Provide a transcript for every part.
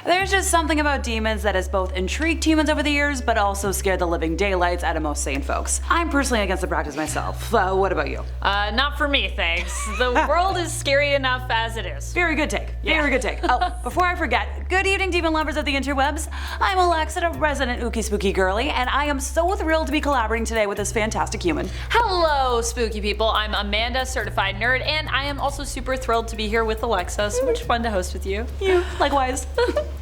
There's just something about demons that has both intrigued humans over the years, but also scared the living daylights out of most sane folks. I'm personally against the practice myself. What about you? Not for me, thanks. The world is scary enough as it is. Very good take. Very good take. Oh, before I forget, good evening, demon lovers of the interwebs. I'm Alexa, a resident ookie spooky girly, and I am so thrilled to be collaborating today with this fantastic human. Hello, spooky people. I'm Amanda, certified nerd, and I am also super thrilled to be here with Alexa. So much fun to host with you. You, likewise.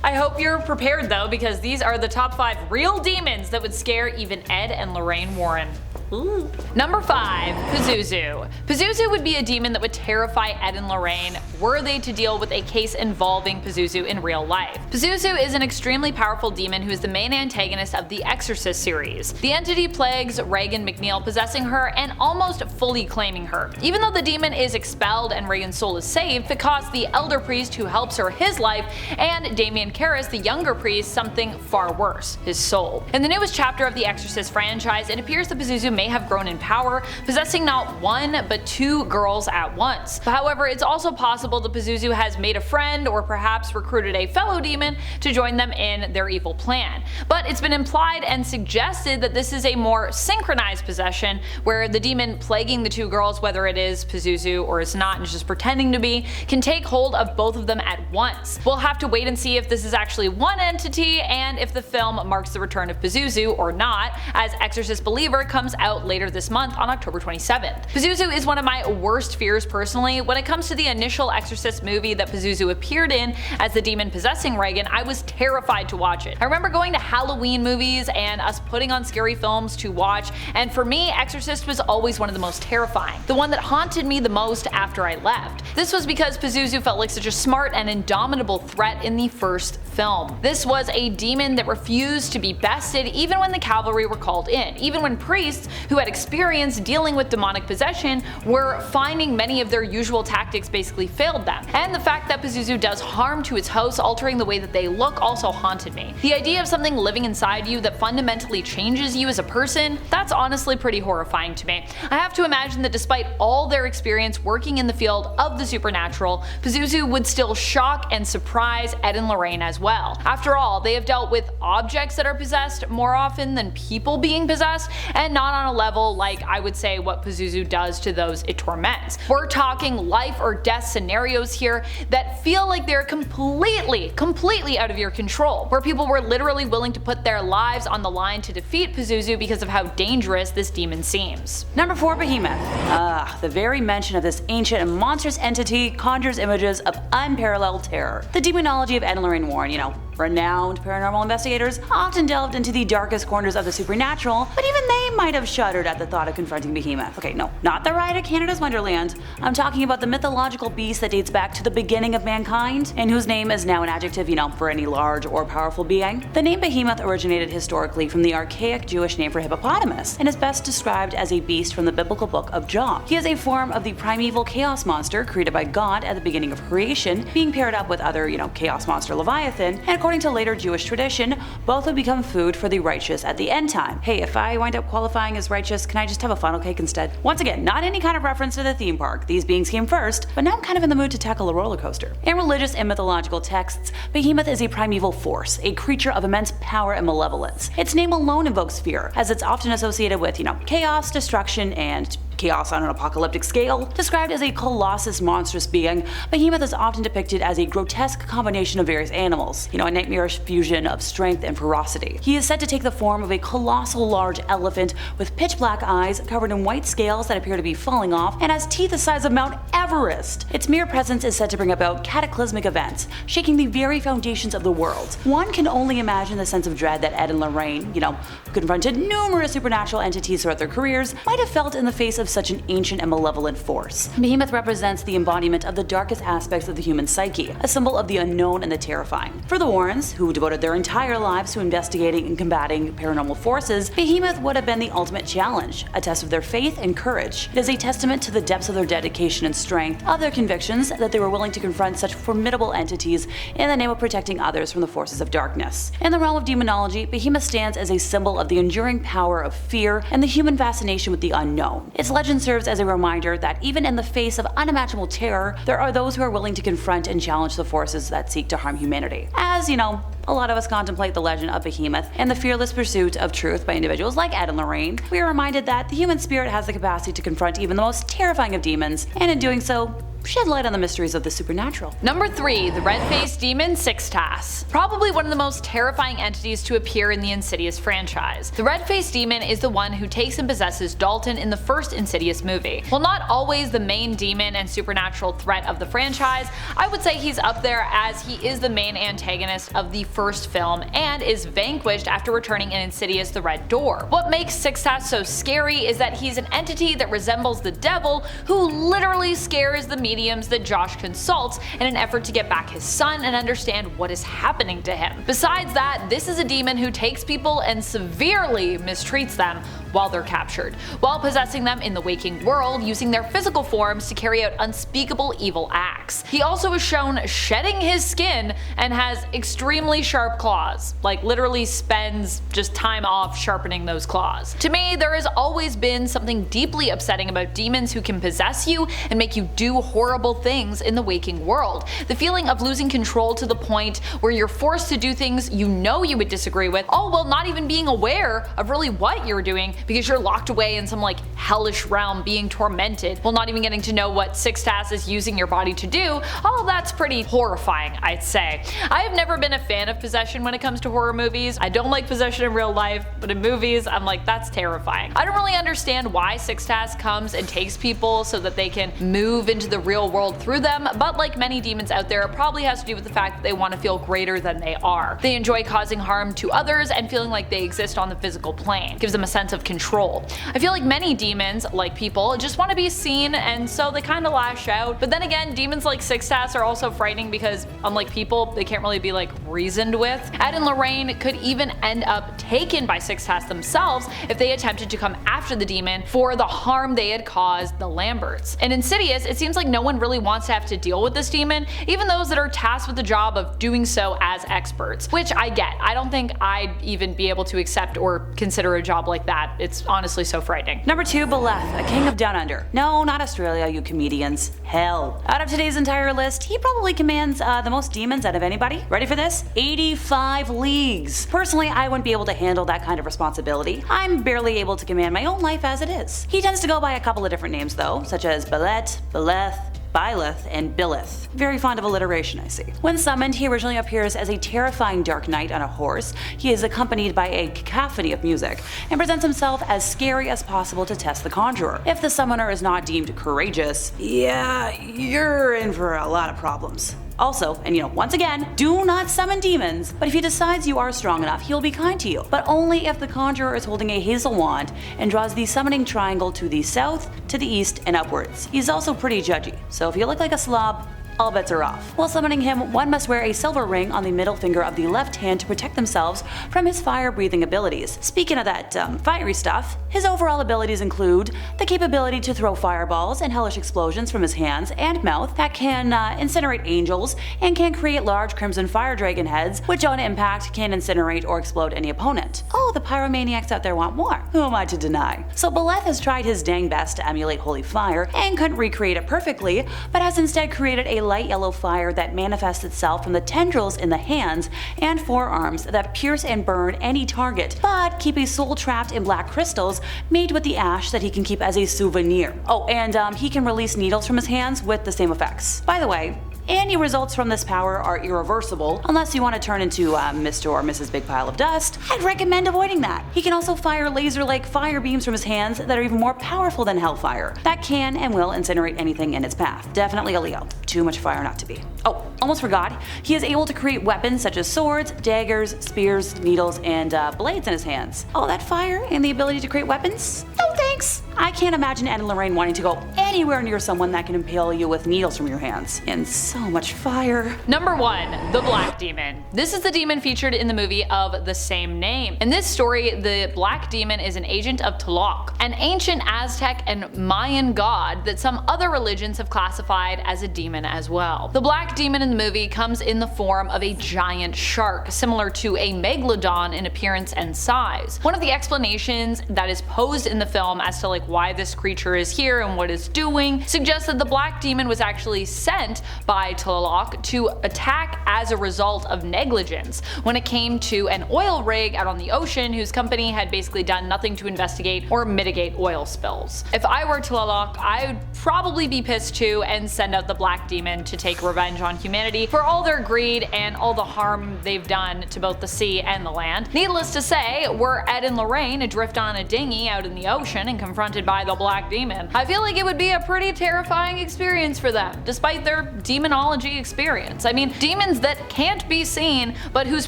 I hope you're prepared though, because these are the top 5 real demons that would scare even Ed and Lorraine Warren. Ooh. Number 5, Pazuzu. Pazuzu would be a demon that would terrify Ed and Lorraine were they to deal with a case involving Pazuzu in real life. Pazuzu is an extremely powerful demon who is the main antagonist of the Exorcist series. The entity plagues Reagan McNeil, possessing her and almost fully claiming her. Even though the demon is expelled and Reagan's soul is saved, it costs the elder priest who helps her his life and Damien Karras, the younger priest, something far worse, his soul. In the newest chapter of the Exorcist franchise, it appears that Pazuzu may have grown in power, possessing not 1 but 2 girls at once. However, it's also possible that Pazuzu has made a friend or perhaps recruited a fellow demon to join them in their evil plan. But it's been implied and suggested that this is a more synchronized possession, where the demon plaguing the 2 girls, whether it is Pazuzu or is not and is just pretending to be, can take hold of both of them at once. We'll have to wait and see if this is actually one entity and if the film marks the return of Pazuzu or not, as Exorcist Believer comes out later this month on October 27th. Pazuzu is one of my worst fears personally. When it comes to the initial Exorcist movie that Pazuzu appeared in as the demon possessing Reagan, I was terrified to watch it. I remember going to Halloween movies and us putting on scary films to watch, and for me, Exorcist was always one of the most terrifying, the one that haunted me the most after I left. This was because Pazuzu felt like such a smart and indomitable threat in the first film. This was a demon that refused to be bested even when the cavalry were called in, even when priests who had experience dealing with demonic possession were finding many of their usual tactics basically failed them. And the fact that Pazuzu does harm to its hosts, altering the way that they look, also haunted me. The idea of something living inside you that fundamentally changes you as a person, that's honestly pretty horrifying to me. I have to imagine that despite all their experience working in the field of the supernatural, Pazuzu would still shock and surprise Ed and Lorraine as well. After all, they have dealt with objects that are possessed more often than people being possessed, and not on a level like I would say what Pazuzu does to those it torments. We're talking life or death scenarios here that feel like they're completely out of your control, where people were literally willing to put their lives on the line to defeat Pazuzu because of how dangerous this demon seems. Number 4, Behemoth. The very mention of this ancient and monstrous entity conjures images of unparalleled terror. The demonology of Ed and Lorraine Warren, renowned paranormal investigators, often delved into the darkest corners of the supernatural, but even they might have shuddered at the thought of confronting Behemoth. Okay, no, not the ride at Canada's Wonderland. I'm talking about the mythological beast that dates back to the beginning of mankind, and whose name is now an adjective, for any large or powerful being. The name Behemoth originated historically from the archaic Jewish name for hippopotamus, and is best described as a beast from the biblical book of Job. He is a form of the primeval chaos monster created by God at the beginning of creation, being paired up with other, chaos monster Leviathan, and according to later Jewish tradition, both would become food for the righteous at the end time. Hey, if I wind up qualifying as righteous, can I just have a funnel cake instead? Once again, not any kind of reference to the theme park. These beings came first, but now I'm kind of in the mood to tackle a roller coaster. In religious and mythological texts, Behemoth is a primeval force, a creature of immense power and malevolence. Its name alone evokes fear, as it's often associated with, chaos, destruction, and chaos on an apocalyptic scale. Described as a colossus monstrous being, Behemoth is often depicted as a grotesque combination of various animals, a nightmarish fusion of strength and ferocity. He is said to take the form of a colossal large elephant with pitch black eyes covered in white scales that appear to be falling off, and has teeth the size of Mount Everest. Its mere presence is said to bring about cataclysmic events, shaking the very foundations of the world. One can only imagine the sense of dread that Ed and Lorraine, who confronted numerous supernatural entities throughout their careers, might have felt in the face of such an ancient and malevolent force. Behemoth represents the embodiment of the darkest aspects of the human psyche, a symbol of the unknown and the terrifying. For the Warrens, who devoted their entire lives to investigating and combating paranormal forces, Behemoth would have been the ultimate challenge, a test of their faith and courage. It is a testament to the depths of their dedication and strength, of their convictions that they were willing to confront such formidable entities in the name of protecting others from the forces of darkness. In the realm of demonology, Behemoth stands as a symbol of the enduring power of fear and the human fascination with the unknown. Its legend serves as a reminder that even in the face of unimaginable terror, there are those who are willing to confront and challenge the forces that seek to harm humanity. As, a lot of us contemplate the legend of Behemoth and the fearless pursuit of truth by individuals like Ed and Lorraine, we are reminded that the human spirit has the capacity to confront even the most terrifying of demons, and in doing so, shed light on the mysteries of the supernatural. Number 3. The red-faced demon Sixtass. Probably one of the most terrifying entities to appear in the Insidious franchise. The red-faced demon is the one who takes and possesses Dalton in the first Insidious movie. While not always the main demon and supernatural threat of the franchise, I would say he's up there as he is the main antagonist of the first film and is vanquished after returning in Insidious the Red Door. What makes Sixtass so scary is that he's an entity that resembles the devil who literally scares the mediums that Josh consults in an effort to get back his son and understand what is happening to him. Besides that, this is a demon who takes people and severely mistreats them while they're captured, while possessing them in the waking world using their physical forms to carry out unspeakable evil acts. He also is shown shedding his skin and has extremely sharp claws, like literally spends just time off sharpening those claws. To me, there has always been something deeply upsetting about demons who can possess you and make you do horrible things in the waking world. The feeling of losing control to the point where you're forced to do things you know you would disagree with, all while not even being aware of really what you're doing because you're locked away in some hellish realm being tormented while not even getting to know what Sixtass is using your body to do. All that's pretty horrifying, I'd say. I have never been a fan of possession when it comes to horror movies. I don't like possession in real life, but in movies I'm like, that's terrifying. I don't really understand why Sixtass comes and takes people so that they can move into the real world through them, but like many demons out there, it probably has to do with the fact that they want to feel greater than they are. They enjoy causing harm to others and feeling like they exist on the physical plane. It gives them a sense of control. I feel like many demons, like people, just want to be seen, and so they kind of lash out. But then again, demons like Sixtass are also frightening because, unlike people, they can't really be reasoned with. Ed and Lorraine could even end up taken by Sixtass themselves if they attempted to come after the demon for the harm they had caused the Lamberts. In Insidious, it seems like no one really wants to have to deal with this demon, even those that are tasked with the job of doing so as experts, which I get. I don't think I'd even be able to accept or consider a job like that. It's honestly so frightening. Number 2, Beleth, a king of Down Under. No, not Australia, you comedians. Hell. Out of today's entire list, he probably commands the most demons out of anybody. Ready for this? 85 leagues. Personally, I wouldn't be able to handle that kind of responsibility. I'm barely able to command my own life as it is. He tends to go by a couple of different names though, such as Beleth, Beleth, and Beleth. Very fond of alliteration, I see. When summoned, he originally appears as a terrifying dark knight on a horse. He is accompanied by a cacophony of music, and presents himself as scary as possible to test the conjurer. If the summoner is not deemed courageous, yeah, you're in for a lot of problems. Also, and once again, do not summon demons, but if he decides you are strong enough, he'll be kind to you. But only if the conjurer is holding a hazel wand and draws the summoning triangle to the south, to the east, and upwards. He's also pretty judgy, so if you look like a slob, all bets are off. While summoning him, one must wear a silver ring on the middle finger of the left hand to protect themselves from his fire-breathing abilities. Speaking of that fiery stuff, his overall abilities include the capability to throw fireballs and hellish explosions from his hands and mouth that can incinerate angels and can create large crimson fire dragon heads, which on impact can incinerate or explode any opponent. Oh, the pyromaniacs out there want more. Who am I to deny? So Beleth has tried his dang best to emulate holy fire and couldn't recreate it perfectly, but has instead created a light yellow fire that manifests itself from the tendrils in the hands and forearms that pierce and burn any target, but keep a soul trapped in black crystals made with the ash that he can keep as a souvenir. Oh, and he can release needles from his hands with the same effects. By the way, any results from this power are irreversible unless you want to turn into Mr. or Mrs. Big Pile of Dust. I'd recommend avoiding that. He can also fire laser-like fire beams from his hands that are even more powerful than hellfire, that can and will incinerate anything in its path. Definitely a Leo. Too much fire not to be. Oh, almost forgot. He is able to create weapons such as swords, daggers, spears, needles, and blades in his hands. All that fire and the ability to create weapons? No thanks. I can't imagine Ed and Lorraine wanting to go anywhere near someone that can impale you with needles from your hands. And so much fire. Number 1, the Black Demon. This is the demon featured in the movie of the same name. In this story, the Black Demon is an agent of Tlaloc, an ancient Aztec and Mayan god that some other religions have classified as a demon as well. The Black Demon in the movie comes in the form of a giant shark, similar to a megalodon in appearance and size. One of the explanations that is posed in the film as to why this creature is here and what it's doing, suggests that the black demon was actually sent by Tlaloc to attack as a result of negligence when it came to an oil rig out on the ocean whose company had basically done nothing to investigate or mitigate oil spills. If I were Tlaloc, I would probably be pissed too and send out the black demon to take revenge on humanity for all their greed and all the harm they've done to both the sea and the land. Needless to say, were Ed and Lorraine adrift on a dinghy out in the ocean and confronted by the black demon, I feel like it would be a pretty terrifying experience for them, despite their demonology experience. I mean, demons that can't be seen but whose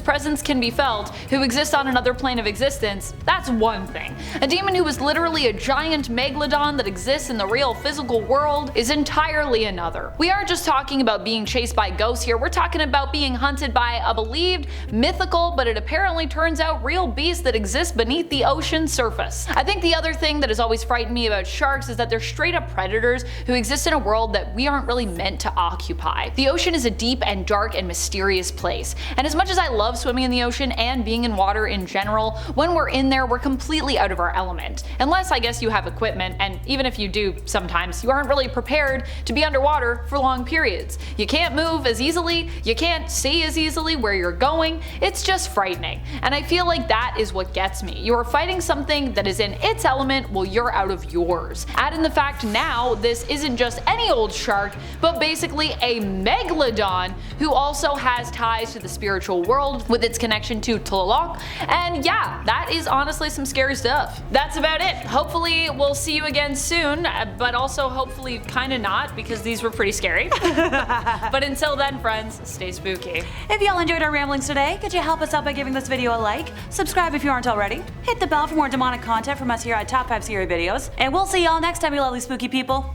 presence can be felt, who exist on another plane of existence, that's one thing. A demon who is literally a giant megalodon that exists in the real physical world is entirely another. We aren't just talking about being chased by ghosts here, we're talking about being hunted by a believed, mythical, but it apparently turns out real beast that exists beneath the ocean surface. I think the other thing that has always frightened me about sharks is that they're straight up predators who exist in a world that we aren't really meant to occupy. The ocean is a deep and dark and mysterious place, and as much as I love swimming in the ocean and being in water in general, when we're in there we're completely out of our element. Unless I guess you have equipment, and even if you do sometimes, you aren't really prepared to be underwater for long periods. You can't move as easily, you can't see as easily where you're going, it's just frightening. And I feel like that is what gets me. You're fighting something that is in its element while you're out of yours. Add in the fact now this isn't just any old shark, but basically a megalodon who also has ties to the spiritual world with its connection to Tlaloc, and yeah, that is honestly some scary stuff. That's about it. Hopefully we'll see you again soon, but also hopefully kinda not, because these were pretty scary. But until then, friends, stay spooky. If y'all enjoyed our ramblings today, could you help us out by giving this video a like, subscribe if you aren't already, hit the bell for more demonic content from us here at Top 5 Scary Videos, and we'll see y'all next time, you lovely spooky people.